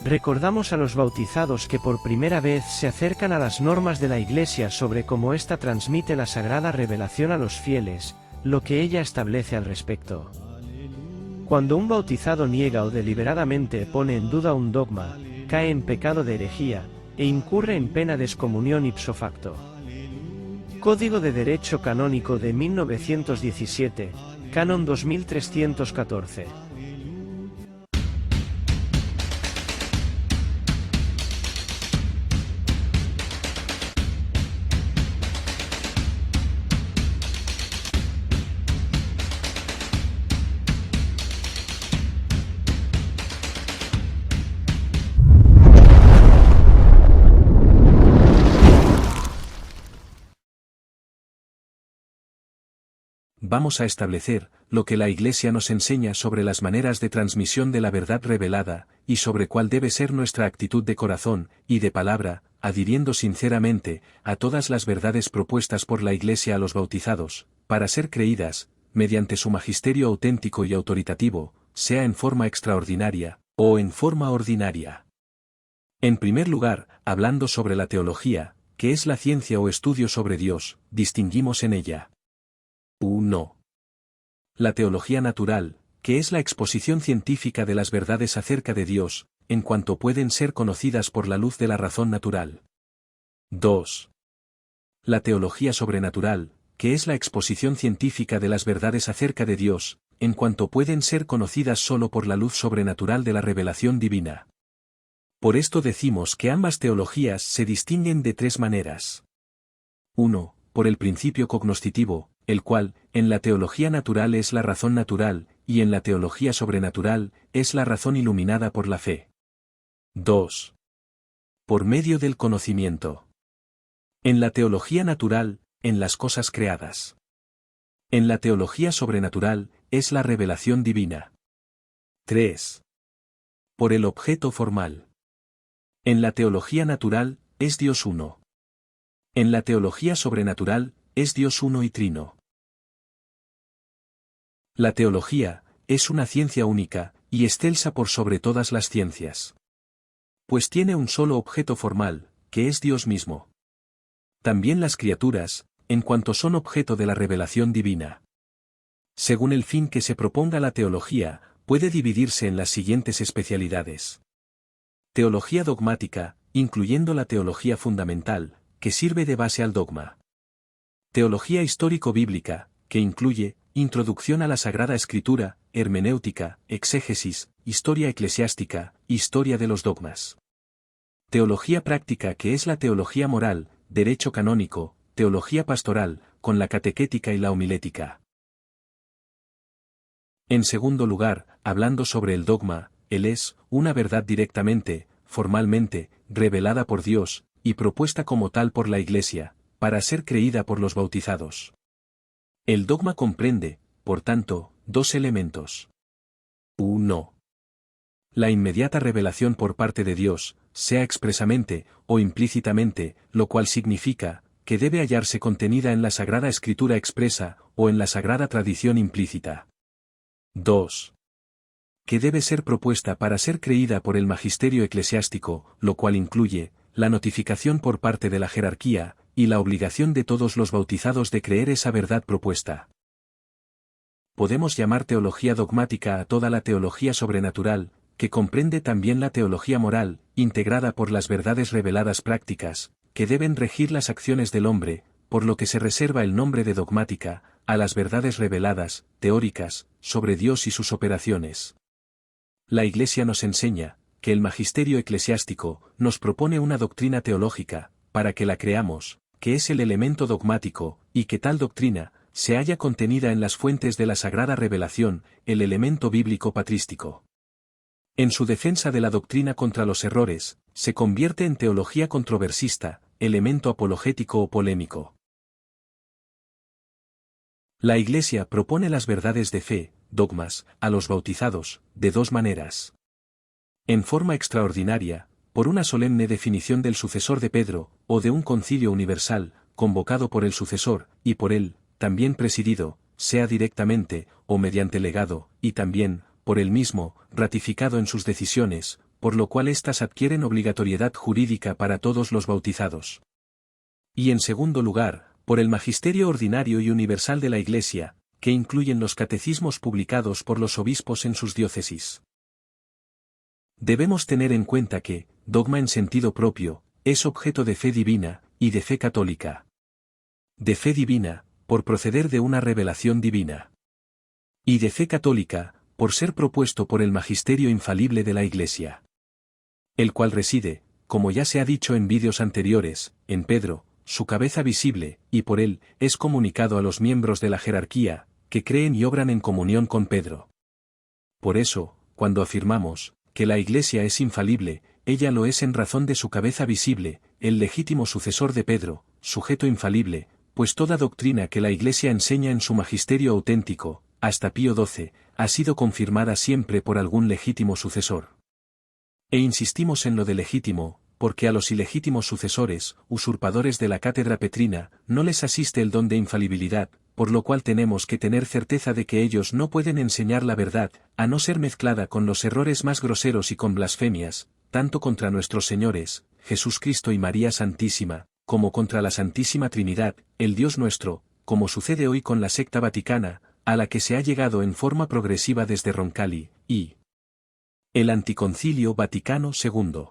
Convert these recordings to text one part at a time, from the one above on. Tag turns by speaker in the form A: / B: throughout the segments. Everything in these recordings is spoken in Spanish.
A: Recordamos a los bautizados que por primera vez se acercan a las normas de la Iglesia sobre cómo ésta transmite la sagrada revelación a los fieles, lo que ella establece al respecto. Cuando un bautizado niega o deliberadamente pone en duda un dogma, cae en pecado de herejía, e incurre en pena de excomunión ipso facto. Código de Derecho Canónico de 1917, Canon 2314.
B: Vamos a establecer lo que la Iglesia nos enseña sobre las maneras de transmisión de la verdad revelada, y sobre cuál debe ser nuestra actitud de corazón y de palabra, adhiriendo sinceramente a todas las verdades propuestas por la Iglesia a los bautizados, para ser creídas, mediante su magisterio auténtico y autoritativo, sea en forma extraordinaria, o en forma ordinaria. En primer lugar, hablando sobre la teología, que es la ciencia o estudio sobre Dios, distinguimos en ella 1. La teología natural, que es la exposición científica de las verdades acerca de Dios, en cuanto pueden ser conocidas por la luz de la razón natural. 2. La teología sobrenatural, que es la exposición científica de las verdades acerca de Dios, en cuanto pueden ser conocidas solo por la luz sobrenatural de la revelación divina. Por esto decimos que ambas teologías se distinguen de tres maneras. 1. Por el principio cognoscitivo, el cual, en la teología natural es la razón natural, y en la teología sobrenatural, es la razón iluminada por la fe. 2. Por medio del conocimiento. En la teología natural, en las cosas creadas. En la teología sobrenatural, es la revelación divina. 3. Por el objeto formal. En la teología natural, es Dios uno. En la teología sobrenatural, es Dios uno y trino. La teología es una ciencia única, y excelsa por sobre todas las ciencias. Pues tiene un solo objeto formal, que es Dios mismo. También las criaturas, en cuanto son objeto de la revelación divina. Según el fin que se proponga la teología, puede dividirse en las siguientes especialidades. Teología dogmática, incluyendo la teología fundamental, que sirve de base al dogma. Teología histórico-bíblica, que incluye introducción a la Sagrada Escritura, hermenéutica, exégesis, historia eclesiástica, historia de los dogmas. Teología práctica, que es la teología moral, derecho canónico, teología pastoral, con la catequética y la homilética. En segundo lugar, hablando sobre el dogma, él es una verdad directamente, formalmente, revelada por Dios, y propuesta como tal por la Iglesia, para ser creída por los bautizados. El dogma comprende, por tanto, dos elementos. 1. La inmediata revelación por parte de Dios, sea expresamente o implícitamente, lo cual significa que debe hallarse contenida en la Sagrada Escritura expresa o en la Sagrada Tradición implícita. 2. Que debe ser propuesta para ser creída por el magisterio eclesiástico, lo cual incluye la notificación por parte de la jerarquía, y la obligación de todos los bautizados de creer esa verdad propuesta. Podemos llamar teología dogmática a toda la teología sobrenatural, que comprende también la teología moral, integrada por las verdades reveladas prácticas, que deben regir las acciones del hombre, por lo que se reserva el nombre de dogmática, a las verdades reveladas, teóricas, sobre Dios y sus operaciones. La Iglesia nos enseña que el magisterio eclesiástico nos propone una doctrina teológica, para que la creamos, que es el elemento dogmático, y que tal doctrina se halla contenida en las fuentes de la sagrada revelación, el elemento bíblico patrístico. En su defensa de la doctrina contra los errores, se convierte en teología controversista, elemento apologético o polémico. La Iglesia propone las verdades de fe, dogmas, a los bautizados, de dos maneras. En forma extraordinaria, por una solemne definición del sucesor de Pedro, o de un concilio universal, convocado por el sucesor, y por él, también presidido, sea directamente, o mediante legado, y también, por él mismo, ratificado en sus decisiones, por lo cual éstas adquieren obligatoriedad jurídica para todos los bautizados. Y en segundo lugar, por el magisterio ordinario y universal de la Iglesia, que incluyen los catecismos publicados por los obispos en sus diócesis. Debemos tener en cuenta que, dogma en sentido propio, es objeto de fe divina, y de fe católica. De fe divina, por proceder de una revelación divina. Y de fe católica, por ser propuesto por el magisterio infalible de la Iglesia. El cual reside, como ya se ha dicho en vídeos anteriores, en Pedro, su cabeza visible, y por él, es comunicado a los miembros de la jerarquía, que creen y obran en comunión con Pedro. Por eso, cuando afirmamos, que la Iglesia es infalible, ella lo es en razón de su cabeza visible, el legítimo sucesor de Pedro, sujeto infalible, pues toda doctrina que la Iglesia enseña en su magisterio auténtico, hasta Pío XII, ha sido confirmada siempre por algún legítimo sucesor. E insistimos en lo de legítimo, porque a los ilegítimos sucesores, usurpadores de la cátedra petrina, no les asiste el don de infalibilidad, por lo cual tenemos que tener certeza de que ellos no pueden enseñar la verdad, a no ser mezclada con los errores más groseros y con blasfemias, tanto contra nuestros señores, Jesucristo y María Santísima, como contra la Santísima Trinidad, el Dios nuestro, como sucede hoy con la secta vaticana, a la que se ha llegado en forma progresiva desde Roncalli, y el Anticoncilio Vaticano II.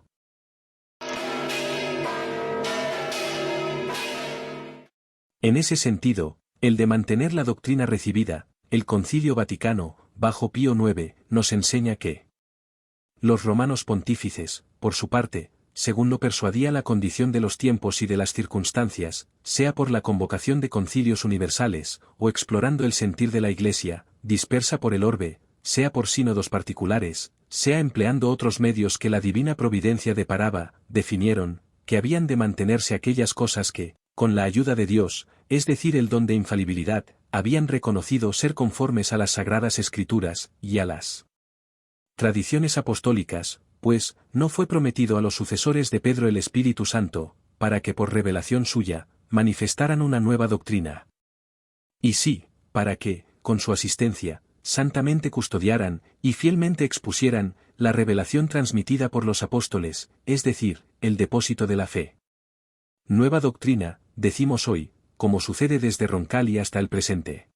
B: En ese sentido, el de mantener la doctrina recibida, el Concilio Vaticano, bajo Pío IX, nos enseña que los romanos pontífices, por su parte, según lo persuadía la condición de los tiempos y de las circunstancias, sea por la convocación de concilios universales, o explorando el sentir de la Iglesia, dispersa por el orbe, sea por sínodos particulares, sea empleando otros medios que la divina providencia deparaba, definieron, que habían de mantenerse aquellas cosas que, con la ayuda de Dios, es decir el don de infalibilidad, habían reconocido ser conformes a las Sagradas Escrituras, y a las tradiciones apostólicas, pues, no fue prometido a los sucesores de Pedro el Espíritu Santo, para que por revelación suya, manifestaran una nueva doctrina. Y sí, para que, con su asistencia, santamente custodiaran, y fielmente expusieran, la revelación transmitida por los apóstoles, es decir, el depósito de la fe. Nueva doctrina, decimos hoy, como sucede desde Roncalli hasta el presente.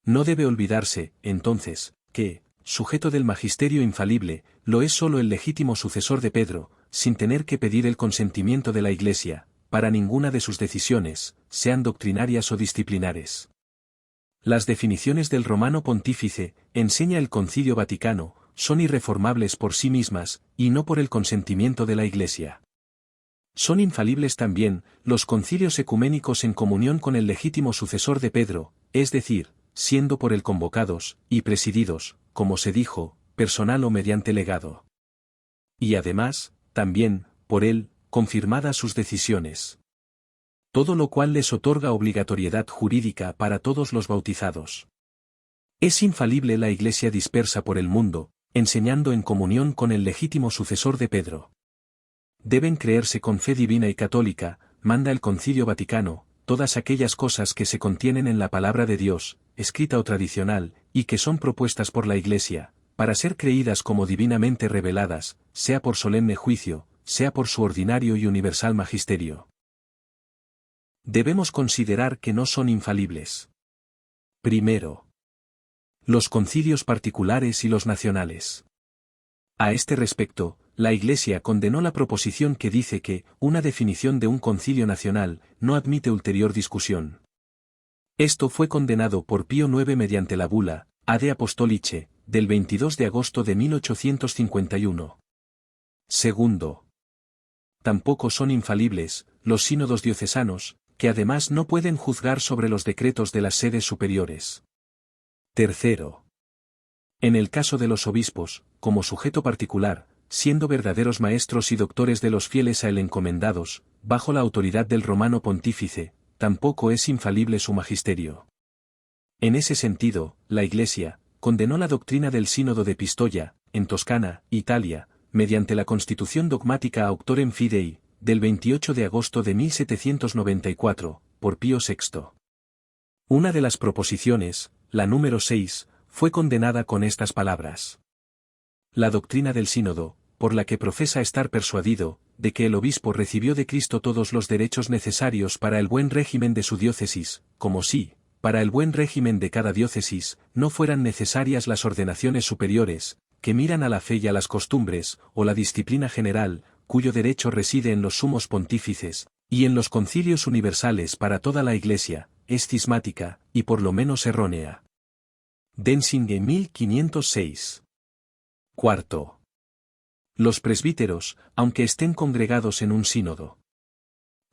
B: No debe olvidarse, entonces, que, sujeto del magisterio infalible, lo es sólo el legítimo sucesor de Pedro, sin tener que pedir el consentimiento de la Iglesia, para ninguna de sus decisiones, sean doctrinarias o disciplinares. Las definiciones del Romano Pontífice, enseña el Concilio Vaticano, son irreformables por sí mismas, y no por el consentimiento de la Iglesia. Son infalibles también, los concilios ecuménicos en comunión con el legítimo sucesor de Pedro, es decir, siendo por él convocados, y presididos, como se dijo, personal o mediante legado. Y además, también, por él, confirmadas sus decisiones. Todo lo cual les otorga obligatoriedad jurídica para todos los bautizados. Es infalible la Iglesia dispersa por el mundo, enseñando en comunión con el legítimo sucesor de Pedro. Deben creerse con fe divina y católica, manda el Concilio Vaticano, todas aquellas cosas que se contienen en la palabra de Dios, escrita o tradicional, y que son propuestas por la Iglesia, para ser creídas como divinamente reveladas, sea por solemne juicio, sea por su ordinario y universal magisterio. Debemos considerar que no son infalibles. Primero, los concilios particulares y los nacionales. A este respecto, la Iglesia condenó la proposición que dice que una definición de un concilio nacional no admite ulterior discusión. Esto fue condenado por Pío IX mediante la bula Ad Apostolice, del 22 de agosto de 1851. Segundo, tampoco son infalibles los sínodos diocesanos, que además no pueden juzgar sobre los decretos de las sedes superiores. Tercero, en el caso de los obispos, como sujeto particular, siendo verdaderos maestros y doctores de los fieles a él encomendados, bajo la autoridad del Romano Pontífice, tampoco es infalible su magisterio. En ese sentido, la Iglesia condenó la doctrina del Sínodo de Pistoia, en Toscana, Italia, mediante la Constitución dogmática Auctorem Fidei, del 28 de agosto de 1794, por Pío VI. Una de las proposiciones, la número 6, fue condenada con estas palabras. La doctrina del sínodo, por la que profesa estar persuadido, de que el obispo recibió de Cristo todos los derechos necesarios para el buen régimen de su diócesis, como si, para el buen régimen de cada diócesis, no fueran necesarias las ordenaciones superiores, que miran a la fe y a las costumbres, o la disciplina general, cuyo derecho reside en los sumos pontífices, y en los concilios universales para toda la Iglesia, es cismática, y por lo menos errónea. Denzinger 1506. Cuarto. Los presbíteros, aunque estén congregados en un sínodo.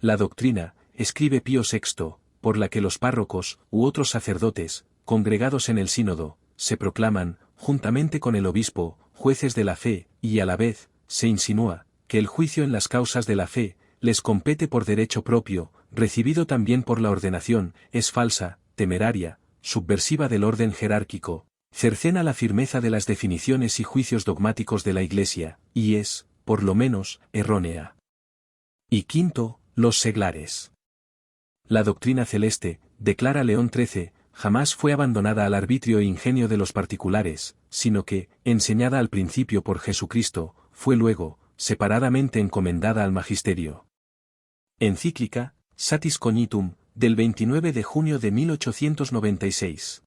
B: La doctrina, escribe Pío VI, por la que los párrocos, u otros sacerdotes, congregados en el sínodo, se proclaman, juntamente con el obispo, jueces de la fe, y a la vez, se insinúa, que el juicio en las causas de la fe, les compete por derecho propio, recibido también por la ordenación, es falsa, temeraria, subversiva del orden jerárquico, cercena la firmeza de las definiciones y juicios dogmáticos de la Iglesia, y es, por lo menos, errónea. Y quinto, los seglares. La doctrina celeste, declara León XIII, jamás fue abandonada al arbitrio e ingenio de los particulares, sino que, enseñada al principio por Jesucristo, fue luego, separadamente encomendada al magisterio. Encíclica, Satis Cognitum, del 29 de junio de 1896.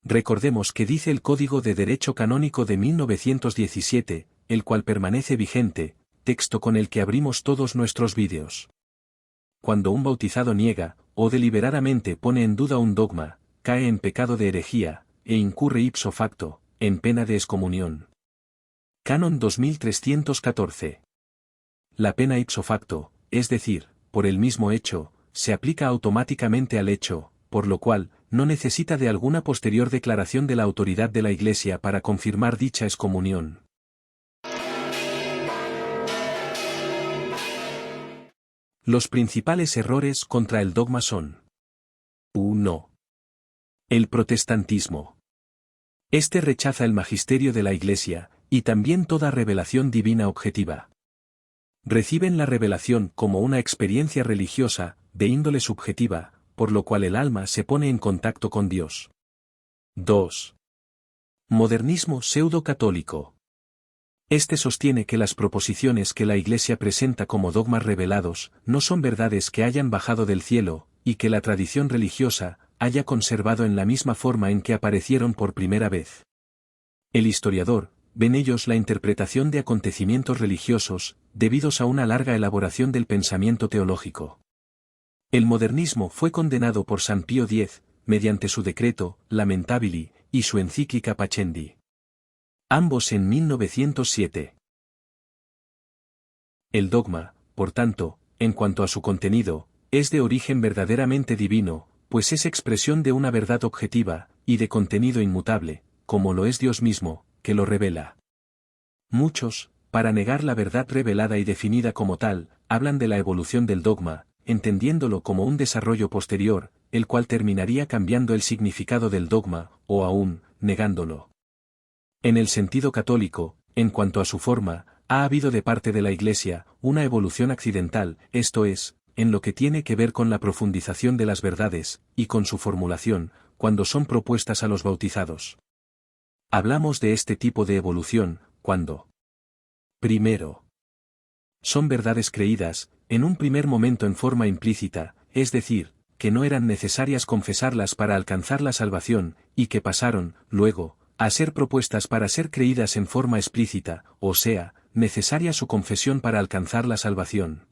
B: Recordemos que dice el Código de Derecho Canónico de 1917, el cual permanece vigente, texto con el que abrimos todos nuestros vídeos. Cuando un bautizado niega, o deliberadamente pone en duda un dogma, cae en pecado de herejía, e incurre ipso facto, en pena de excomunión. Canon 2314. La pena ipso facto, es decir, por el mismo hecho, se aplica automáticamente al hecho, por lo cual, no necesita de alguna posterior declaración de la autoridad de la Iglesia para confirmar dicha excomunión. Los principales errores contra el dogma son: 1. El protestantismo. Este rechaza el magisterio de la Iglesia, y también toda revelación divina objetiva. Reciben la revelación como una experiencia religiosa, de índole subjetiva, por lo cual el alma se pone en contacto con Dios. 2. Modernismo pseudo-católico. Este sostiene que las proposiciones que la Iglesia presenta como dogmas revelados no son verdades que hayan bajado del cielo, y que la tradición religiosa haya conservado en la misma forma en que aparecieron por primera vez. El historiador ve en ellos la interpretación de acontecimientos religiosos, debidos a una larga elaboración del pensamiento teológico. El modernismo fue condenado por San Pío X, mediante su decreto Lamentabili, y su encíclica Pacendi. Ambos en 1907. El dogma, por tanto, en cuanto a su contenido, es de origen verdaderamente divino, pues es expresión de una verdad objetiva, y de contenido inmutable, como lo es Dios mismo, que lo revela. Muchos, para negar la verdad revelada y definida como tal, hablan de la evolución del dogma, entendiéndolo como un desarrollo posterior, el cual terminaría cambiando el significado del dogma, o aún, negándolo. En el sentido católico, en cuanto a su forma, ha habido de parte de la Iglesia una evolución accidental, esto es, en lo que tiene que ver con la profundización de las verdades, y con su formulación, cuando son propuestas a los bautizados. Hablamos de este tipo de evolución, cuando: primero, son verdades creídas, en un primer momento en forma implícita, es decir, que no eran necesarias confesarlas para alcanzar la salvación, y que pasaron, luego, a ser propuestas para ser creídas en forma explícita, o sea, necesaria su confesión para alcanzar la salvación.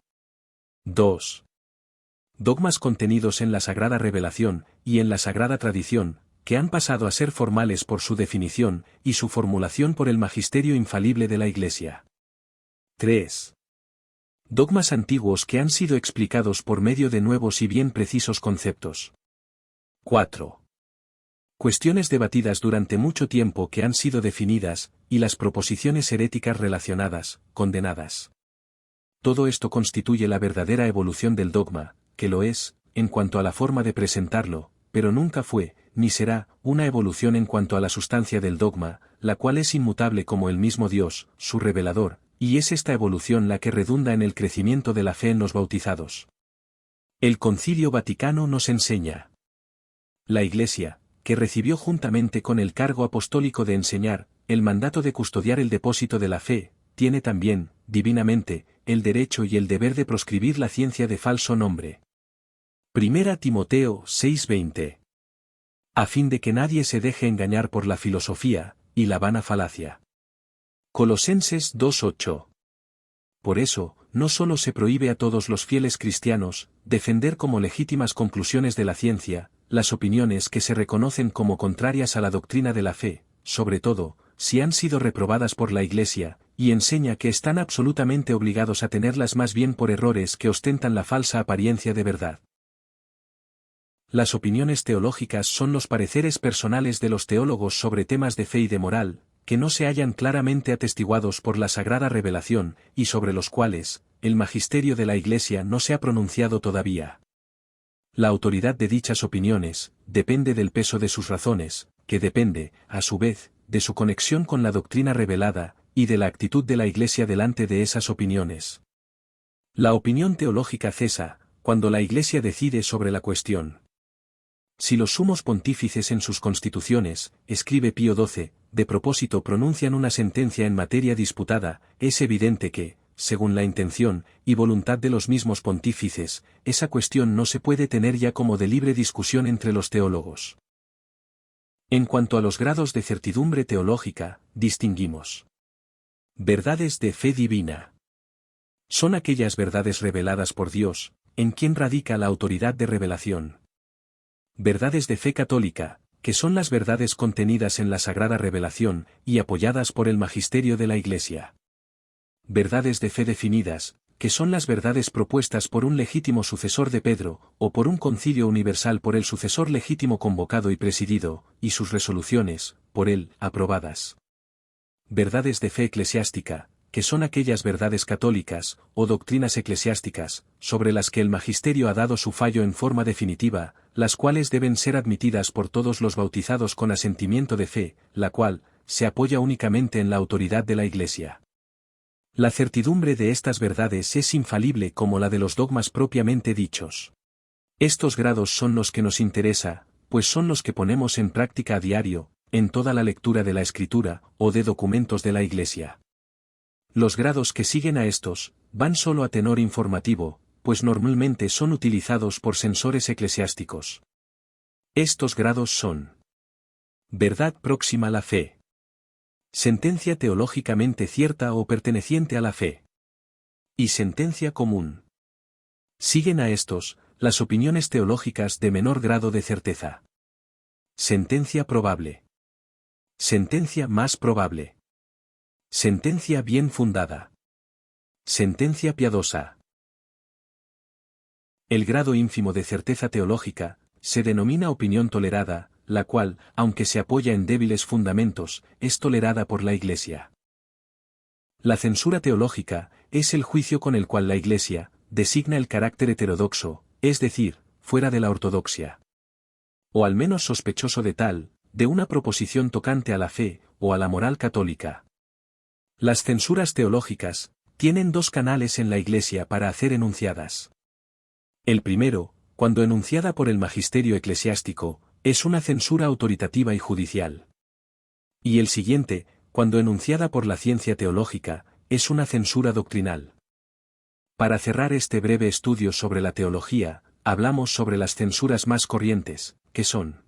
B: 2. Dogmas contenidos en la Sagrada Revelación, y en la Sagrada Tradición, que han pasado a ser formales por su definición, y su formulación por el magisterio infalible de la Iglesia. 3. Dogmas antiguos que han sido explicados por medio de nuevos y bien precisos conceptos. 4. Cuestiones debatidas durante mucho tiempo que han sido definidas, y las proposiciones heréticas relacionadas, condenadas. Todo esto constituye la verdadera evolución del dogma, que lo es, en cuanto a la forma de presentarlo, pero nunca fue, ni será, una evolución en cuanto a la sustancia del dogma, la cual es inmutable como el mismo Dios, su revelador, y es esta evolución la que redunda en el crecimiento de la fe en los bautizados. El Concilio Vaticano nos enseña. La Iglesia, que recibió juntamente con el cargo apostólico de enseñar, el mandato de custodiar el depósito de la fe, tiene también, divinamente, el derecho y el deber de proscribir la ciencia de falso nombre. 1 Timoteo 6:20. A fin de que nadie se deje engañar por la filosofía, y la vana falacia. Colosenses 2:8. Por eso, no solo se prohíbe a todos los fieles cristianos, defender como legítimas conclusiones de la ciencia, las opiniones que se reconocen como contrarias a la doctrina de la fe, sobre todo, si han sido reprobadas por la Iglesia, y enseña que están absolutamente obligados a tenerlas más bien por errores que ostentan la falsa apariencia de verdad. Las opiniones teológicas son los pareceres personales de los teólogos sobre temas de fe y de moral, que no se hallan claramente atestiguados por la sagrada revelación, y sobre los cuales, el magisterio de la Iglesia no se ha pronunciado todavía. La autoridad de dichas opiniones, depende del peso de sus razones, que depende, a su vez, de su conexión con la doctrina revelada, y de la actitud de la Iglesia delante de esas opiniones. La opinión teológica cesa, cuando la Iglesia decide sobre la cuestión. Si los sumos pontífices en sus constituciones, escribe Pío XII, de propósito pronuncian una sentencia en materia disputada, es evidente que, según la intención y voluntad de los mismos pontífices, esa cuestión no se puede tener ya como de libre discusión entre los teólogos. En cuanto a los grados de certidumbre teológica, distinguimos verdades de fe divina. Son aquellas verdades reveladas por Dios, en quien radica la autoridad de revelación. Verdades de fe católica, que son las verdades contenidas en la sagrada revelación, y apoyadas por el magisterio de la Iglesia. Verdades de fe definidas, que son las verdades propuestas por un legítimo sucesor de Pedro, o por un concilio universal por el sucesor legítimo convocado y presidido, y sus resoluciones, por él, aprobadas. Verdades de fe eclesiástica, que son aquellas verdades católicas, o doctrinas eclesiásticas, sobre las que el magisterio ha dado su fallo en forma definitiva, las cuales deben ser admitidas por todos los bautizados con asentimiento de fe, la cual, se apoya únicamente en la autoridad de la Iglesia. La certidumbre de estas verdades es infalible como la de los dogmas propiamente dichos. Estos grados son los que nos interesa, pues son los que ponemos en práctica a diario, en toda la lectura de la Escritura, o de documentos de la Iglesia. Los grados que siguen a estos, van solo a tenor informativo, pues normalmente son utilizados por censores eclesiásticos. Estos grados son: verdad próxima a la fe. Sentencia teológicamente cierta o perteneciente a la fe. Y sentencia común. Siguen a estos, las opiniones teológicas de menor grado de certeza. Sentencia probable. Sentencia más probable. Sentencia bien fundada. Sentencia piadosa. El grado ínfimo de certeza teológica, se denomina opinión tolerada, la cual, aunque se apoya en débiles fundamentos, es tolerada por la Iglesia. La censura teológica, es el juicio con el cual la Iglesia, designa el carácter heterodoxo, es decir, fuera de la ortodoxia. O al menos sospechoso de tal, de una proposición tocante a la fe, o a la moral católica. Las censuras teológicas, tienen dos canales en la Iglesia para hacer enunciadas. El primero, cuando enunciada por el magisterio eclesiástico, es una censura autoritativa y judicial. Y el siguiente, cuando enunciada por la ciencia teológica, es una censura doctrinal. Para cerrar este breve estudio sobre la teología, hablamos sobre las censuras más corrientes, que son: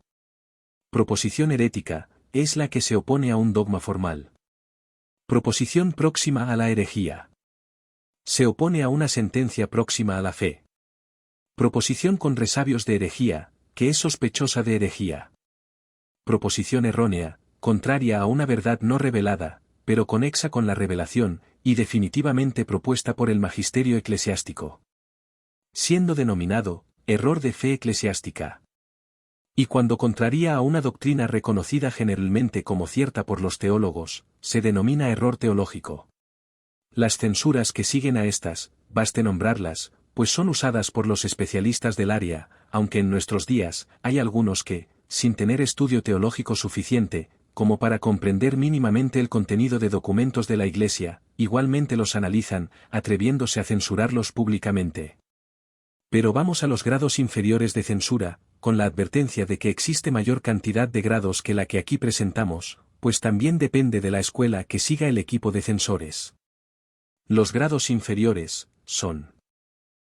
B: proposición herética, es la que se opone a un dogma formal. Proposición próxima a la herejía. Se opone a una sentencia próxima a la fe. Proposición con resabios de herejía, que es sospechosa de herejía. Proposición errónea, contraria a una verdad no revelada, pero conexa con la revelación, y definitivamente propuesta por el magisterio eclesiástico. Siendo denominado, error de fe eclesiástica. Y cuando contraría a una doctrina reconocida generalmente como cierta por los teólogos, se denomina error teológico. Las censuras que siguen a estas, baste nombrarlas, pues son usadas por los especialistas del área, aunque en nuestros días, hay algunos que, sin tener estudio teológico suficiente, como para comprender mínimamente el contenido de documentos de la Iglesia, igualmente los analizan, atreviéndose a censurarlos públicamente. Pero vamos a los grados inferiores de censura, con la advertencia de que existe mayor cantidad de grados que la que aquí presentamos, pues también depende de la escuela que siga el equipo de censores. Los grados inferiores son: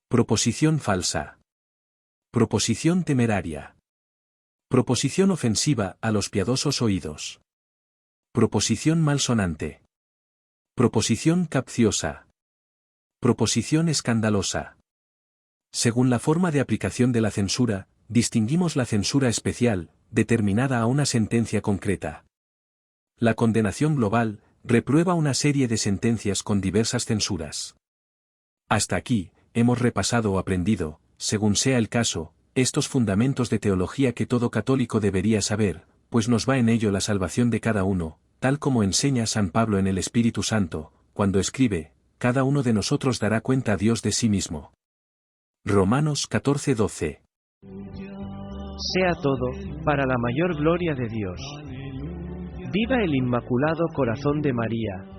B: proposición falsa, proposición temeraria, proposición ofensiva a los piadosos oídos, proposición malsonante, proposición capciosa, proposición escandalosa. Según la forma de aplicación de la censura, distinguimos la censura especial, determinada a una sentencia concreta. La condenación global reprueba una serie de sentencias con diversas censuras. Hasta aquí, hemos repasado o aprendido, según sea el caso, estos fundamentos de teología que todo católico debería saber, pues nos va en ello la salvación de cada uno, tal como enseña San Pablo en el Espíritu Santo, cuando escribe: cada uno de nosotros dará cuenta a Dios de sí mismo. Romanos 14:12.
A: Sea todo, para la mayor gloria de Dios. Viva el Inmaculado Corazón de María.